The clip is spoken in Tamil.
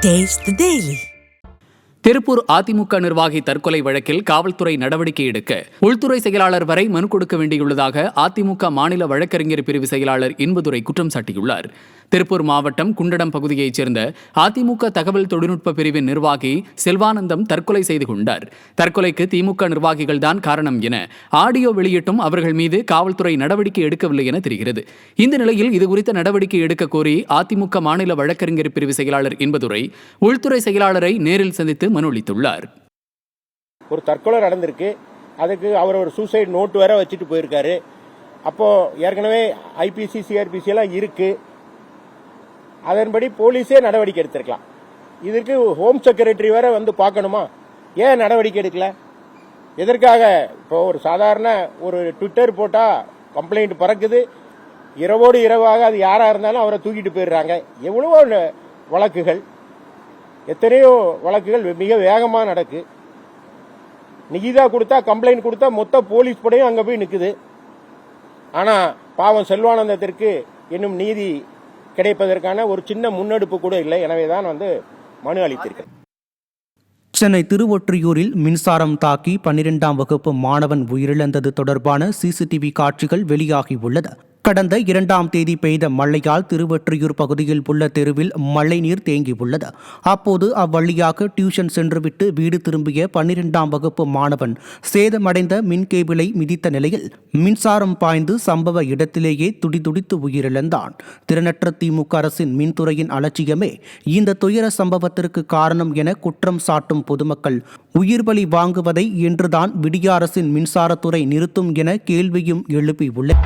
Taste the Daily. Tiruppur AIADMK நிர்வாகி தற்கொலை வழக்கில் காவல்துறை நடவடிக்கை எடுக்க உள்துறை செயலாளர் வரை மனு கொடுக்க வேண்டியுள்ளதாக அதிமுக மாநில வழக்கறிஞர் பிரிவு செயலாளர் இன்பதுரை குற்றம் சாட்டியுள்ளார். திருப்பூர் மாவட்டம் குண்டடம் பகுதியைச் சேர்ந்த அதிமுக தகவல் தொழில்நுட்ப பிரிவின் நிர்வாகி செல்வானந்தம் தற்கொலை செய்து கொண்டார். தற்கொலைக்கு திமுக நிர்வாகிகள்தான் காரணம் என ஆடியோ வெளியிட்டும் அவர்கள் மீது காவல்துறை நடவடிக்கை எடுக்கவில்லை என தெரிகிறது. இந்த நிலையில் இதுகுறித்த நடவடிக்கை எடுக்க கோரி அதிமுக மாநில வழக்கறிஞர் பிரிவு செயலாளர் இன்பதுரை உள்துறை செயலாளரை நேரில் சந்தித்து மனு அளித்துள்ளார். ஒரு தற்கொலை நடந்திருக்கு, அதுக்கு அவர் ஒரு சூசைட் நோட் வேற வச்சுட்டு போயிருக்காரு. அப்போ ஏற்கனவே ஐபிசி சிஆர்பிசி எல்லாம் இருக்கு, அதன்படி போலீஸே நடவடிக்கை எடுத்திருக்கலாம். இதற்கு ஹோம் செக்ரட்டரி வேற வந்து பார்க்கணுமா? ஏன் நடவடிக்கை எடுக்கல? எதற்காக? இப்போ ஒரு சாதாரண ஒரு ட்விட்டர் போட்டா கம்ப்ளைண்ட் பறக்குது, இரவோடு இரவாக அது யாரா இருந்தாலும் அவரை தூக்கிட்டு போயிடுறாங்க. எவ்வளவோ வழக்குகள், எத்தனையோ வழக்குகள் மிக வேகமாக நடக்கு. நிகிதா கொடுத்தா, கம்ப்ளைண்ட் கொடுத்தா மொத்த போலீஸ் படையும் அங்கே போய் நிற்குது. ஆனால் பாவம் செல்வானந்தத்திற்கு இன்னும் நீதி கிடைப்பதற்கான ஒரு சின்ன முன்னெடுப்பு கூட இல்லை. எனவே தான் மனு அளித்திருக்கிறேன். சென்னை திருவொற்றியூரில் மின்சாரம் தாக்கி 12ஆம் வகுப்பு மாணவன் உயிரிழந்தது தொடர்பான சிசிடிவி காட்சிகள் வெளியாகியுள்ளது. கடந்த 2ஆம் தேதி பெய்த மழையால் திருவொற்றியூர் பகுதியில் உள்ள தெருவில் மழைநீர் தேங்கியுள்ளது. அப்போது அவ்வழியாக டியூஷன் சென்றுவிட்டு வீடு திரும்பிய 12ஆம் வகுப்பு மாணவன் சேதமடைந்த மின் கேபிளை மிதித்த நிலையில் மின்சாரம் பாய்ந்து சம்பவ இடத்திலேயே துடிதுடித்து உயிரிழந்தான். திறனற்ற திமுக அரசின் மின்துறையின் அலட்சியமே இந்த துயர சம்பவத்திற்கு காரணம் என குற்றம் சாட்டும் பொதுமக்கள் உயிர்பலி வாங்குவதை என்றுதான் விடிய அரசின் மின்சாரத்துறை நிறுத்தும் என கேள்வியும் எழுப்பியுள்ளது.